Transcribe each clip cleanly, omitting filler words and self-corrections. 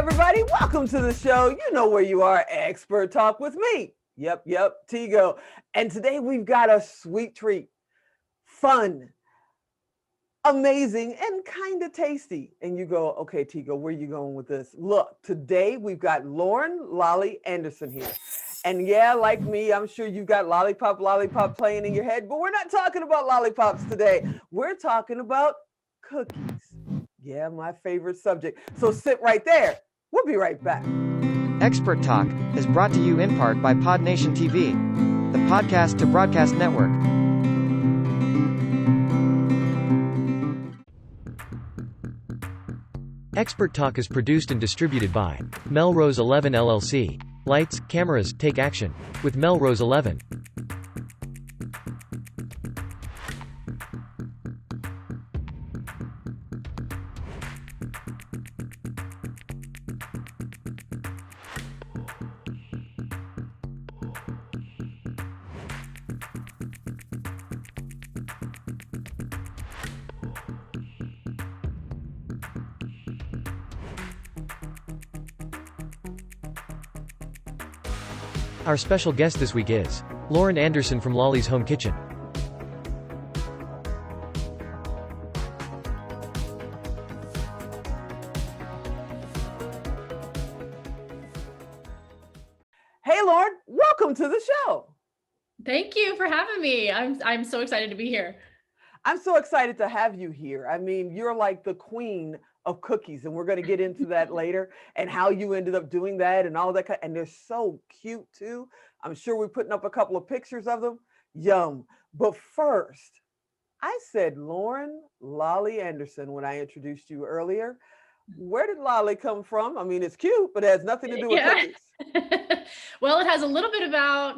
everybody. Welcome to the show. You know where you are, Expert Talk with me. Yep, Tigo. And today we've got a sweet treat. Fun, amazing, and kind of tasty. And you go, okay, Tigo, where are you going with this? Look, today we've got Lauren Lolly Anderson here. And yeah, like me, I'm sure you've got lollipop playing in your head, but we're not talking about lollipops today. We're talking about cookies. Yeah, my favorite subject. So sit right there. We'll be right back. Expert Talk is brought to you in part by Pod Nation TV, the podcast to broadcast network. Expert Talk is produced and distributed by Melrose 11 LLC. Lights, cameras, take action with Melrose 11. Our special guest this week is Lauren Anderson from Lolly's Home Kitchen. Hey, Lauren, welcome to the show. Thank you for having me. I'm so excited to be here. I'm so excited to have you here. I mean, you're like the queen of cookies, and we're going to get into that later and how you ended up doing that and all that. And they're so cute too. I'm sure we're putting up a couple of pictures of them. Yum. But first, I said Lauren Lolly Anderson when I introduced you earlier. Where did Lolly come from? I mean, it's cute, but it has nothing to do with cookies. Well, it has a little bit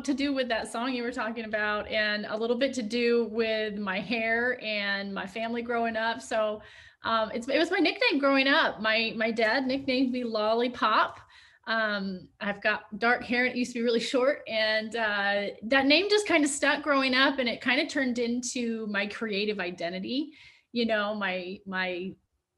to do with that song you were talking about, and a little bit to do with my hair and my family growing up. So it was my nickname growing up. My dad nicknamed me Lollipop. I've got dark hair, and it used to be really short, and that name just kind of stuck growing up, and it kind of turned into my creative identity. You know,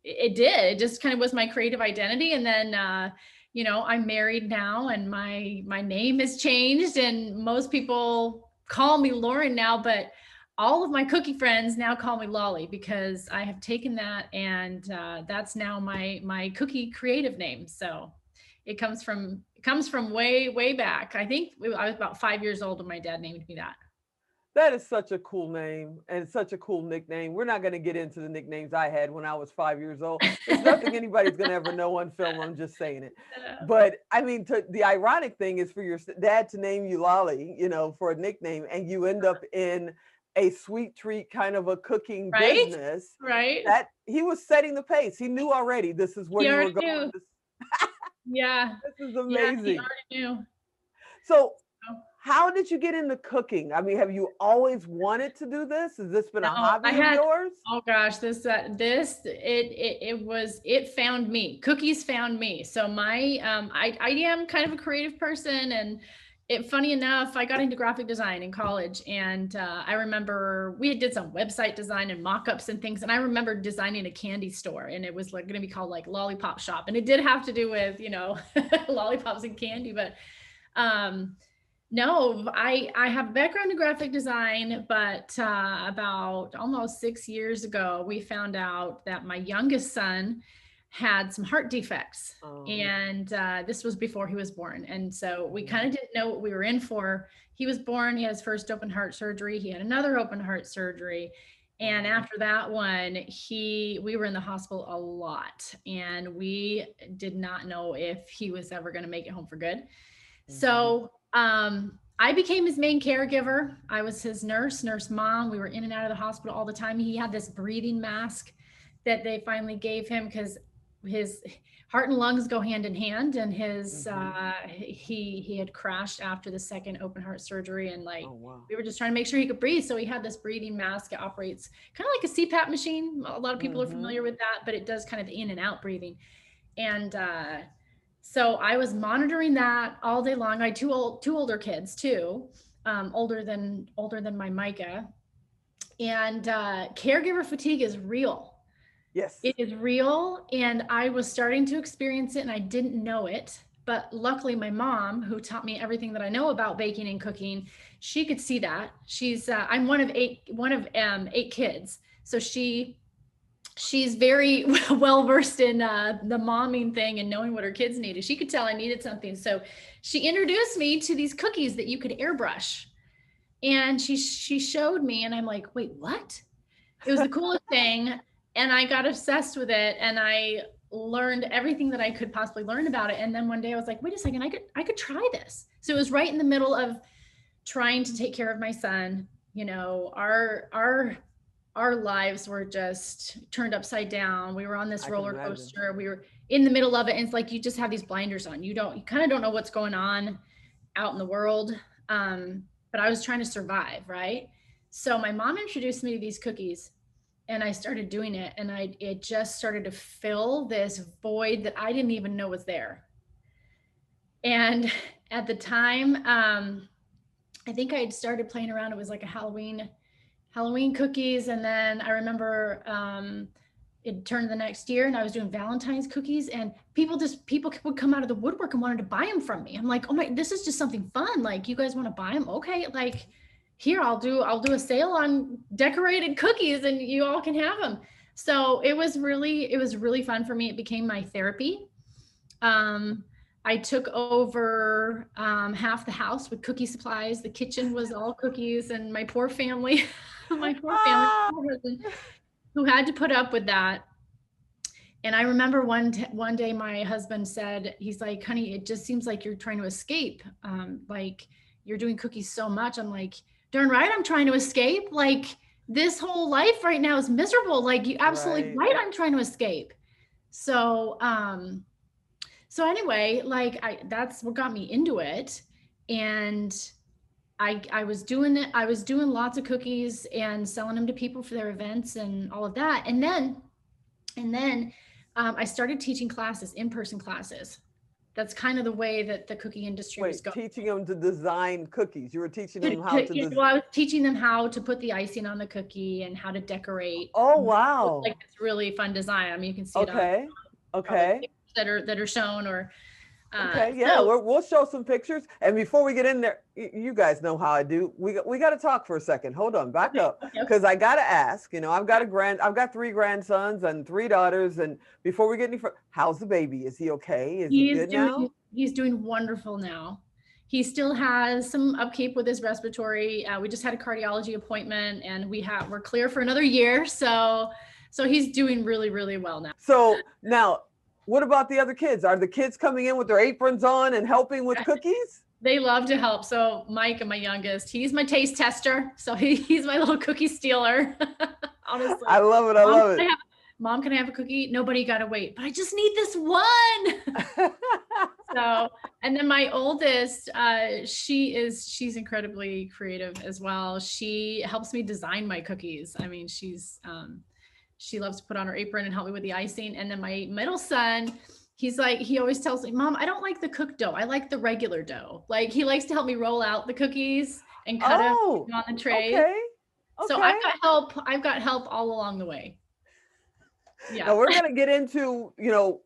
it just kind of was my creative identity. And then you know, I'm married now, and my name has changed, and most people call me Lauren now, but all of my cookie friends now call me Lolly, because I have taken that, and that's now my cookie creative name. So it comes from way back. I think I was about 5 years old when my dad named me that. That is such a cool name and such a cool nickname. We're not going to get into the nicknames I had when I was 5 years old. There's nothing anybody's going to ever know on film. I'm just saying it. But I mean, the ironic thing is for your dad to name you Lolly, you know, for a nickname, and you end up in a sweet treat kind of a cooking business. Right. That he was setting the pace. He knew already this is where you were going. Yeah. This is amazing. Yeah, he already knew. So how did you get into cooking? I mean, have you always wanted to do this? Has this been a hobby of yours? Oh gosh, it found me. Cookies found me. So I am kind of a creative person, and funny enough, I got into graphic design in college, and I remember we did some website design and mock-ups and things, and I remember designing a candy store, and it was like going to be called like Lollipop Shop, and it did have to do with, you know, lollipops and candy, but no, I have a background in graphic design, but about almost 6 years ago, we found out that my youngest son had some heart defects. And this was before he was born. And so we kind of didn't know what we were in for. He was born, he had his first open heart surgery. He had another open heart surgery. And after that one, we were in the hospital a lot, and we did not know if he was ever going to make it home for good. So I became his main caregiver. I was his nurse mom. We were in and out of the hospital all the time. He had this breathing mask that they finally gave him because his heart and lungs go hand in hand, and his he had crashed after the second open heart surgery, and we were just trying to make sure he could breathe. So he had this breathing mask. It operates kind of like a CPAP machine. A lot of people are familiar with that, but it does kind of in and out breathing. And so I was monitoring that all day long. I had two older kids too, older than my Micah. And caregiver fatigue is real. Yes. It is real, and I was starting to experience it and I didn't know it. But luckily my mom, who taught me everything that I know about baking and cooking, she could see that. I'm one of eight kids. So she's very well versed in the momming thing and knowing what her kids needed. She could tell I needed something. So she introduced me to these cookies that you could airbrush. And she showed me, and I'm like, wait, what? It was the coolest thing. And I got obsessed with it, and I learned everything that I could possibly learn about it. And then one day I was like, wait a second, I could try this. So it was right in the middle of trying to take care of my son. You know, our lives were just turned upside down. We were on this I can roller imagine. coaster. We were in the middle of it, and it's like you just have these blinders on. You kind of don't know what's going on out in the world. But I was trying to survive, right? So my mom introduced me to these cookies, and I started doing it, and it just started to fill this void that I didn't even know was there. And at the time, I think I had started playing around. It was like a Halloween cookies. And then I remember it turned the next year, and I was doing Valentine's cookies, and people would come out of the woodwork and wanted to buy them from me. I'm like, oh my, this is just something fun. Like, you guys want to buy them? Okay. Like, here, I'll do a sale on decorated cookies and you all can have them. So it was really fun for me. It became my therapy. I took over half the house with cookie supplies. The kitchen was all cookies, and my poor family, my poor husband, who had to put up with that. And I remember one day my husband said, he's like, honey, it just seems like you're trying to escape. Like, you're doing cookies so much. I'm like, darn right, I'm trying to escape. Like, this whole life right now is miserable. Like, you absolutely right. I'm trying to escape. So, so anyway, like that's what got me into it. And I was doing it. I was doing lots of cookies and selling them to people for their events and all of that. And then I started teaching classes, in-person classes. That's kind of the way that the cookie industry was going. Teaching them to design cookies. You were teaching them how to design. Well, I was teaching them how to put the icing on the cookie and how to decorate. Oh, wow. Like, it's really fun design. I mean, you can see it on that are shown, or okay, yeah, we'll show some pictures. And before we get in there, you guys know how I do. We got to talk for a second. Hold on, back up, because I got to ask. You know, I've got 3 grandsons and 3 daughters. And before we get any further, how's the baby? Is he okay? Is he good now? He's doing wonderful now. He still has some upkeep with his respiratory. We just had a cardiology appointment, and we're clear for another year. So he's doing really, really well now. So now, what about the other kids? Are the kids coming in with their aprons on and helping with cookies? They love to help. So Mike, my youngest, he's my taste tester. So he's my little cookie stealer. Honestly, I love it. I love it. Mom, can I have a cookie? Nobody got to wait, but I just need this one. So, and then my oldest, she's incredibly creative as well. She helps me design my cookies. I mean, she loves to put on her apron and help me with the icing. And then my middle son, he always tells me, Mom, I don't like the cooked dough. I like the regular dough. Like, he likes to help me roll out the cookies and cut them on the tray. Okay. So I've got help all along the way. Yeah. Now we're going to get into,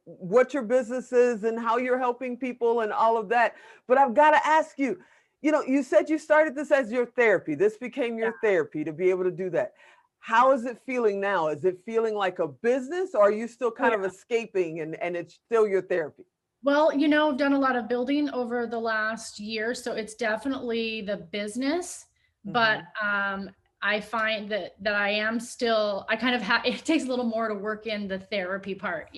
what your business is and how you're helping people and all of that. But I've got to ask you, you said you started this as your therapy. This became your therapy to be able to do that. How is it feeling now? Is it feeling like a business, or are you still kind of escaping and it's still your therapy? Well, I've done a lot of building over the last year, so it's definitely the business, but I find that I am still, I kind of it takes a little more to work in the therapy part,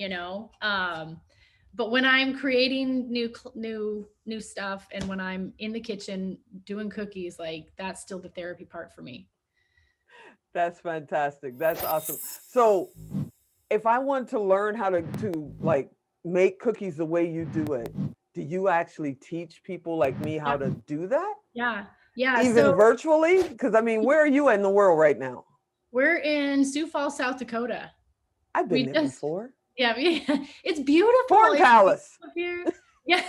but when I'm creating new stuff, and when I'm in the kitchen doing cookies, like, that's still the therapy part for me. That's fantastic. That's awesome. So if I want to learn how to like make cookies the way you do it, do you actually teach people like me how to do that? Yeah. Even virtually? Because I mean, where are you in the world right now? We're in Sioux Falls, South Dakota. I've been there before. Yeah, it's beautiful. Corn Palace. Yeah.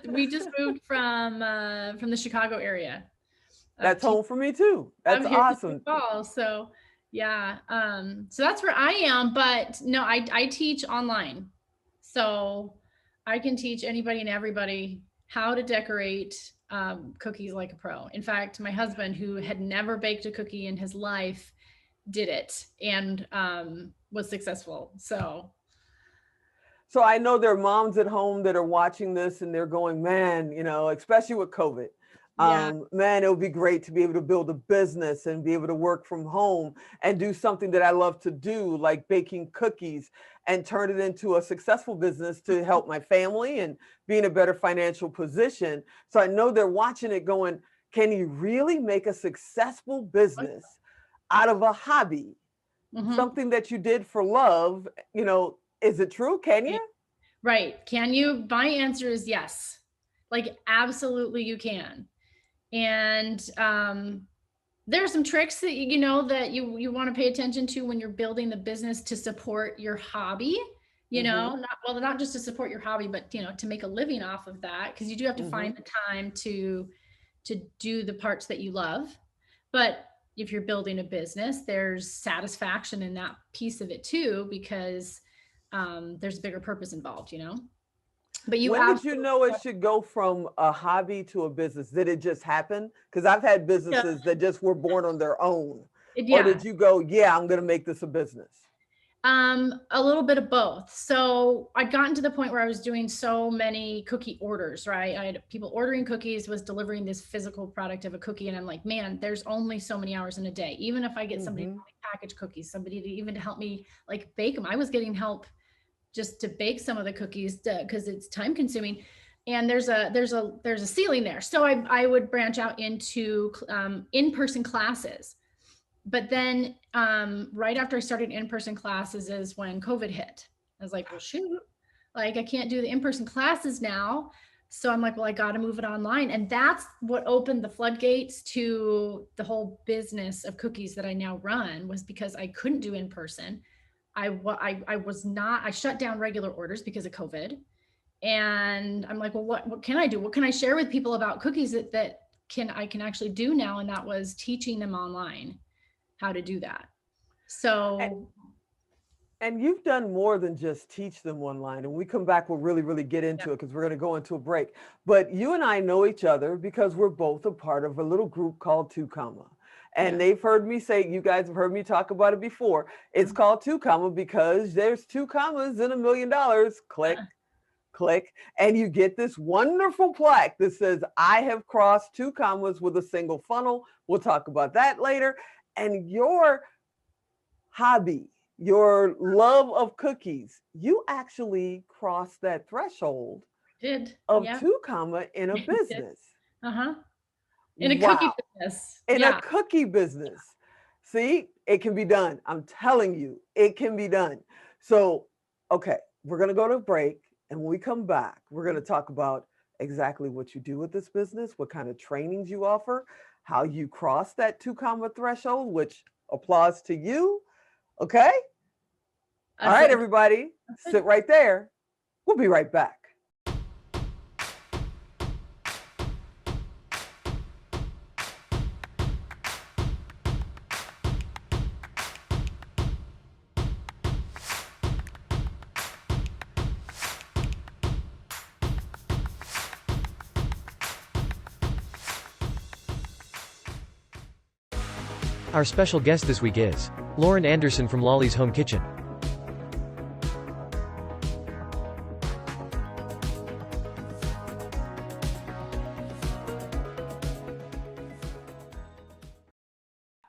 We just moved from the Chicago area. of That's home for me too. That's I'm here in Sioux awesome. Falls. So yeah. So that's where I am, but no, I teach online. So I can teach anybody and everybody how to decorate cookies like a pro. In fact, my husband, who had never baked a cookie in his life, did it and was successful. So I know there are moms at home that are watching this and they're going, man, you know, especially with COVID, Yeah. man, it would be great to be able to build a business and be able to work from home and do something that I love to do, like baking cookies, and turn it into a successful business to help my family and be in a better financial position. So I know they're watching it going, can you really make a successful business out of a hobby? Mhm. Something that you did for love, you know, is it true? Can you? Right. Can you? My answer is yes. Like, absolutely, you can. And there are some tricks that you know that you want to pay attention to when you're building the business to support your hobby. You know, Mm-hmm. not just to support your hobby, but to make a living off of that, because you do have to Mm-hmm. find the time to do the parts that you love. But if you're building a business, there's satisfaction in that piece of it too, because there's a bigger purpose involved. But you When did you absolutely, know it should go from a hobby to a business? Did it just happen? Because I've had businesses that just were born on their own. Or yeah. did you go, yeah, I'm going to make this a business? A little bit of both. So I'd gotten to the point where I was doing so many cookie orders, right? I had people ordering cookies, was delivering this physical product of a cookie. And I'm like, man, there's only so many hours in a day. Even if I get somebody to Mm-hmm. help me package cookies, somebody to even to help me like bake them, I was getting help just to bake some of the cookies because it's time consuming. And there's a ceiling there. So I would branch out into in-person classes. But then right after I started in-person classes is when COVID hit. I was like, well, shoot, like I can't do the in-person classes now. So I'm like, well, I got to move it online. And that's what opened the floodgates to the whole business of cookies that I now run, was because I couldn't do in person. I was not, I shut down regular orders because of COVID. And I'm like, well, what can I do? What can I share with people about cookies that I can actually do now? And that was teaching them online how to do that. And, So and you've done more than just teach them online. And when we come back, we'll really, really get yeah, into it because we're going to go into a break. But you and I know each other because we're both a part of a little group called Two Comma. And yeah, they've heard me say, you guys have heard me talk about it before. It's called Two Comma because there's two commas in $1 million. Click, click, and you get this wonderful plaque that says, I have crossed two commas with a single funnel. We'll talk about that later. And your hobby, your love of cookies, you actually crossed that threshold did. of Yeah. two comma in a Did. business. Uh-huh. In a cookie Wow. business. In a Yeah. cookie business. See, it can be done. I'm telling you, it can be done. So, okay, we're going to go to break. And when we come back, we're going to talk about exactly what you do with this business, what kind of trainings you offer, how you cross that two comma threshold, which applause to you. Okay. All That's right, it. everybody, That's sit it. right there. We'll be right back. Our special guest this week is Lauren Anderson from Lolly's Home Kitchen.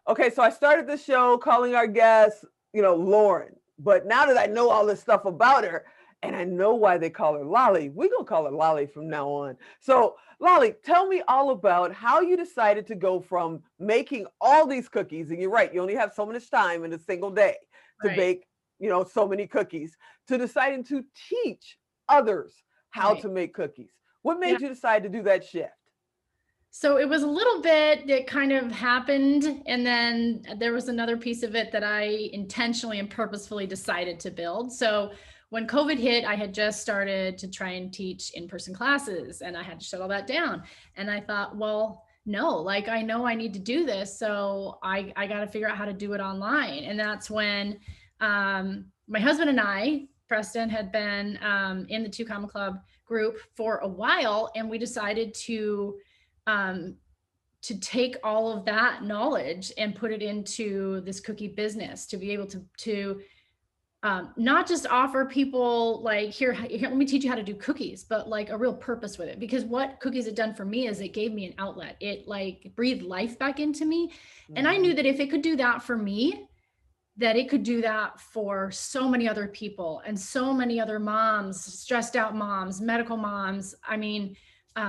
Okay, so I started the show calling our guest, Lauren. But now that I know all this stuff about her and I know why they call her Lolly, we're going to call her Lolly from now on. So, Lolly, tell me all about how you decided to go from making all these cookies, and you're right, you only have so much time in a single day to Right. bake, so many cookies, to deciding to teach others how Right. to make cookies. What Yeah. made you decide to do that shift? So it was a little bit that kind of happened. And then there was another piece of it that I intentionally and purposefully decided to build. So when COVID hit, I had just started to try and teach in-person classes and I had to shut all that down. And I thought, well, no, like, I know I need to do this. So I got to figure out how to do it online. And that's when my husband and I, Preston, had been in the Two Comma Club group for a while. And we decided to take all of that knowledge and put it into this cookie business, to be able to not just offer people like, here, let me teach you how to do cookies, but like a real purpose with it. Because what cookies had done for me is it gave me an outlet. It like breathed life back into me. And I knew that if it could do that for me, that it could do that for so many other people and so many other moms, stressed out moms, medical moms. I mean,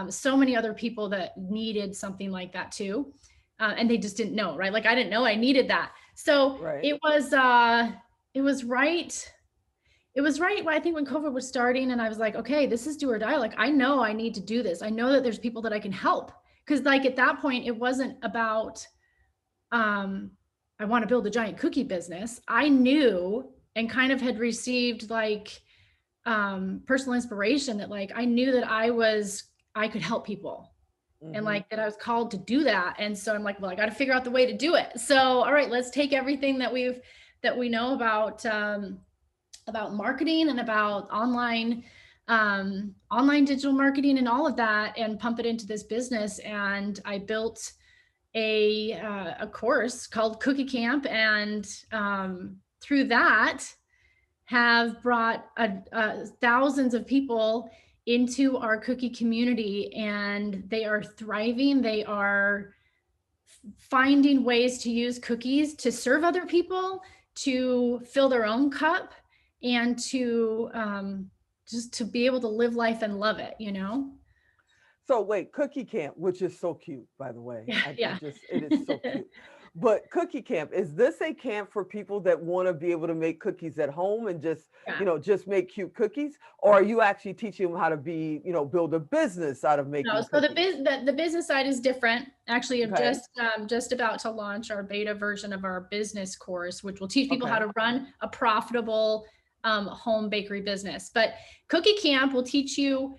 so many other people that needed something like that too. And they just didn't know, right? Like, I didn't know I needed that. So it was right. It was right. I think when COVID was starting and I was like, okay, this is do or die. Like, I know I need to do this. I know that there's people that I can help. Cause like at that point, it wasn't about, I want to build a giant cookie business. I knew and kind of had received like, personal inspiration that like, I knew that I could help people. And like that I was called to do that. And so I'm like, well, I got to figure out the way to do it. So, all right, let's take everything that we know about marketing and about online digital marketing and all of that, and pump it into this business. And I built a course called Cookie Camp, and through that have brought thousands of people into our cookie community, and they are thriving. They are finding ways to use cookies to serve other people, to fill their own cup, and to just to be able to live life and love it, you know? So wait, Cookie Camp, which is so cute, by the way. Yeah. It is so cute. But Cookie Camp, is this a camp for people that want to be able to make cookies at home and just, just make cute cookies? Or are you actually teaching them how to be, build a business out of making cookies? So the business side is different. Actually, I'm just about to launch our beta version of our business course, which will teach people how to run a profitable home bakery business. But Cookie Camp will teach you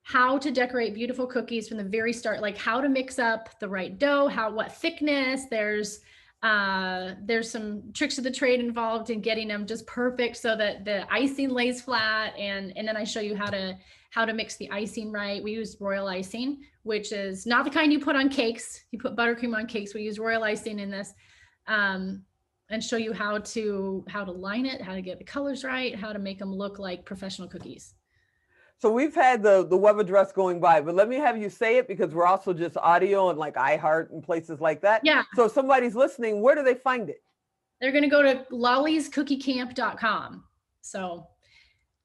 how to decorate beautiful cookies from the very start, like how to mix up the right dough, what thickness. There's some tricks of the trade involved in getting them just perfect so that the icing lays flat. And then I show you how to mix the icing right. We use royal icing, which is not the kind you put on cakes. You put buttercream on cakes. We use royal icing in this, and show you how to line it, how to get the colors right, how to make them look like professional cookies. So we've had the web address going by, but let me have you say it, because we're also just audio and like iHeart and places like that. Yeah. So if somebody's listening, where do they find it? They're going to go to lollyscookiecamp.com. So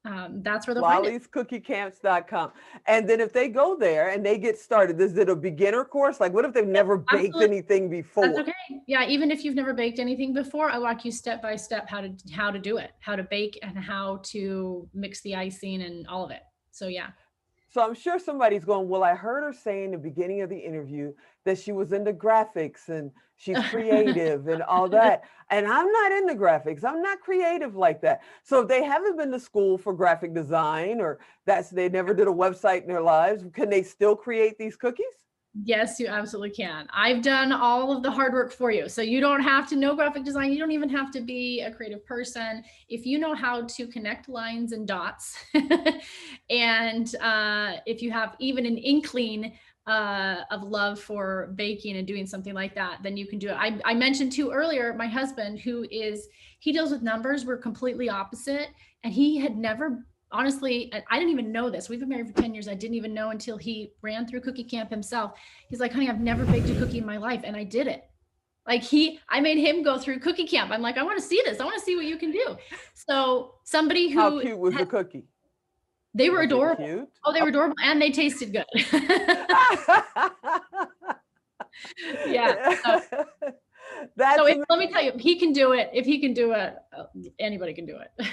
that's where they'll find it. lollyscookiecamps.com. And then if they go there and they get started, is it a beginner course? Like, what if they've never baked anything before? That's okay. Yeah, even if you've never baked anything before, I walk you step by step how to do it, how to bake and how to mix the icing and all of it. So yeah. So I'm sure somebody's going, well, I heard her say in the beginning of the interview that she was into graphics and she's creative and all that. And I'm not into graphics. I'm not creative like that. So if they haven't been to school for graphic design, or they never did a website in their lives, can they still create these cookies? Yes, you absolutely can. I've done all of the hard work for you. So you don't have to know graphic design. You don't even have to be a creative person. If you know how to connect lines and dots, and if you have even an inkling of love for baking and doing something like that, then you can do it. I mentioned too earlier, my husband, he deals with numbers. We're completely opposite. And he had never, honestly, I didn't even know this. We've been married for 10 years. I didn't even know until he ran through Cookie Camp himself. He's like, honey, I've never baked a cookie in my life. And I did it. Like I made him go through Cookie Camp. I'm like, I want to see this. I want to see what you can do. So somebody who— How cute was the cookie? They were adorable. Oh, they were adorable, and they tasted good. Yeah. Let me tell you, he can do it. If he can do it, anybody can do it.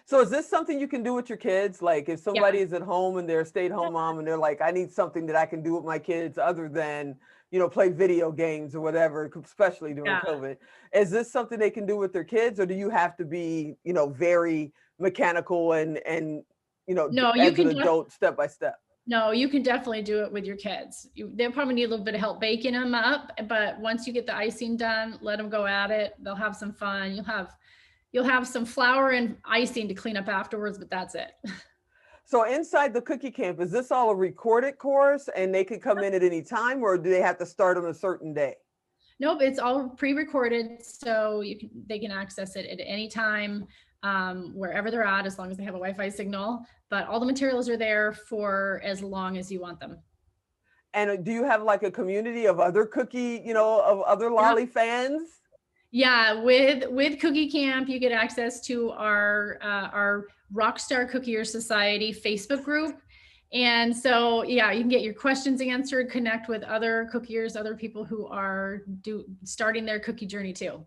So is this something you can do with your kids? Like if somebody is at home and they're a stay-at-home mom and they're like, I need something that I can do with my kids other than, play video games or whatever, especially during COVID. Is this something they can do with their kids, or do you have to be, very mechanical and no, you can, an adult step by step? No, you can definitely do it with your kids. They'll probably need a little bit of help baking them up, but once you get the icing done, let them go at it. They'll have some fun. You'll have some flour and icing to clean up afterwards, but that's it. So inside the cookie camp, is this all a recorded course and they can come in at any time, or do they have to start on a certain day? Nope, it's all pre-recorded, so they can access it at any time, wherever they're at, as long as they have a Wi-Fi signal. But all the materials are there for as long as you want them. And do you have like a community of other cookie, of other lolly fans? Yeah, with Cookie Camp, you get access to our Rockstar Cookier Society Facebook group. And so, yeah, you can get your questions answered, connect with other cookiers, other people who are starting their cookie journey too.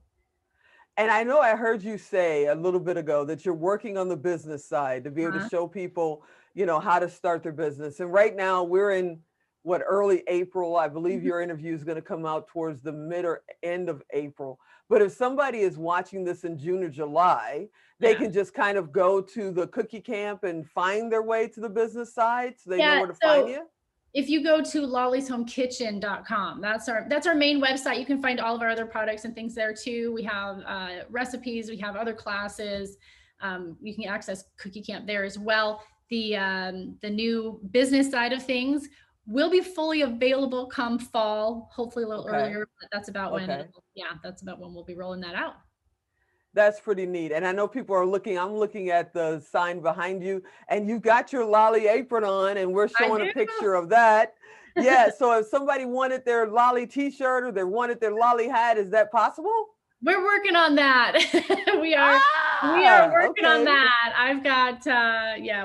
And I know I heard you say a little bit ago that you're working on the business side to be able to show people, how to start their business. And right now we're in early April. I believe your interview is going to come out towards the mid or end of April. But if somebody is watching this in June or July, they can just kind of go to the cookie camp and find their way to the business side, so they know where to find you. If you go to lollishomekitchen.com, that's our main website. You can find all of our other products and things there too. We have recipes, we have other classes. You can access Cookie Camp there as well. The new business side of things will be fully available come fall, hopefully a little earlier, but that's about when that's about when we'll be rolling that out. That's pretty neat. And I know people are I'm looking at the sign behind you, and you've got your lolly apron on, and we're showing a picture of that. Yeah. So if somebody wanted their lolly t-shirt or they wanted their lolly hat, is that possible? We're working on that. we are working on that. I've got,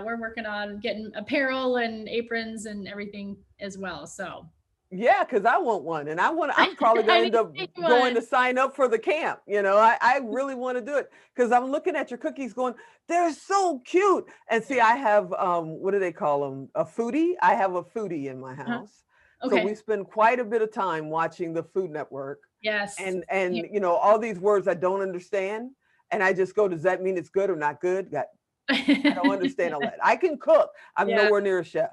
we're working on getting apparel and aprons and everything as well. So. Yeah, because I want one, and I'm probably going to end up going to sign up for the camp. I really want to do it because I'm looking at your cookies going, they're so cute. And see, I have, what do they call them? A foodie. I have a foodie in my house. Okay. So we spend quite a bit of time watching the Food Network. Yes. And all these words I don't understand. And I just go, does that mean it's good or not good? I don't understand all that. I can cook. I'm nowhere near a chef.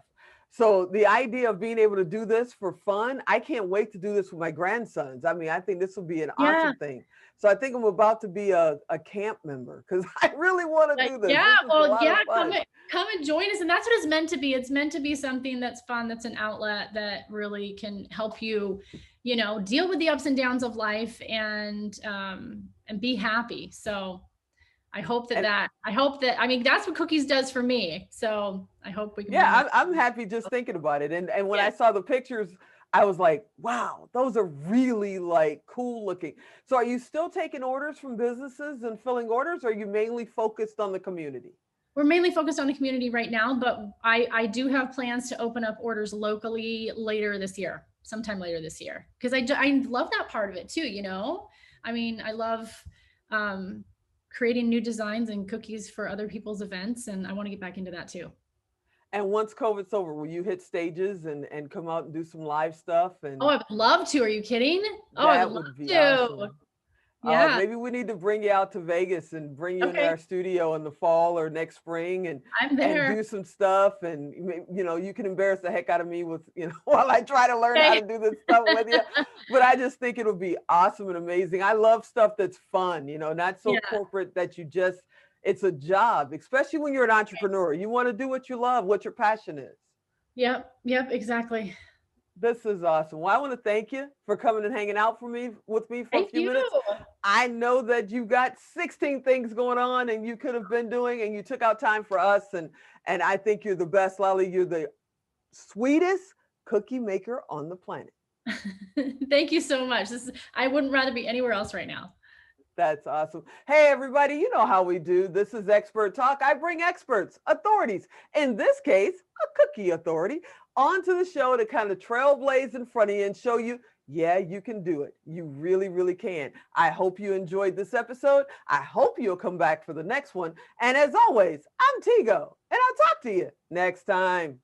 So the idea of being able to do this for fun, I can't wait to do this with my grandsons. I mean, I think this will be an awesome thing. So I think I'm about to be a camp member because I really want to do this. Yeah, come and join us. And that's what it's meant to be. It's meant to be something that's fun, that's an outlet that really can help you, deal with the ups and downs of life and be happy. So I hope that, that's what cookies does for me. So I hope we can. Yeah, I'm happy just thinking about it. And when I saw the pictures, I was like, wow, those are really cool looking. So are you still taking orders from businesses and filling orders, or are you mainly focused on the community? We're mainly focused on the community right now, but I do have plans to open up orders locally sometime later this year. Because I love that part of it too, I mean, I love creating new designs and cookies for other people's events. And I want to get back into that too. And once COVID's over, will you hit stages and come out and do some live stuff? Oh, I would love to. Are you kidding? That would be awesome. Yeah. Maybe we need to bring you out to Vegas and bring you into our studio in the fall or next spring and do some stuff. And, you can embarrass the heck out of me with, while I try to learn how to do this stuff with you. But I just think it would be awesome and amazing. I love stuff that's fun, not so corporate that it's a job, especially when you're an entrepreneur. You want to do what you love, what your passion is. Yep, exactly. This is awesome. Well, I want to thank you for coming and hanging out with me for a few minutes. I know that you got 16 things going on and you could have been doing, and you took out time for us. And I think you're the best, Lolly. You're the sweetest cookie maker on the planet. Thank you so much. I wouldn't rather be anywhere else right now. That's awesome. Hey, everybody, you know how we do. This is Expert Talk. I bring experts, authorities, in this case, a cookie authority, onto the show to kind of trailblaze in front of you and show you, yeah, you can do it. You really, really can. I hope you enjoyed this episode. I hope you'll come back for the next one. And as always, I'm Tigo, and I'll talk to you next time.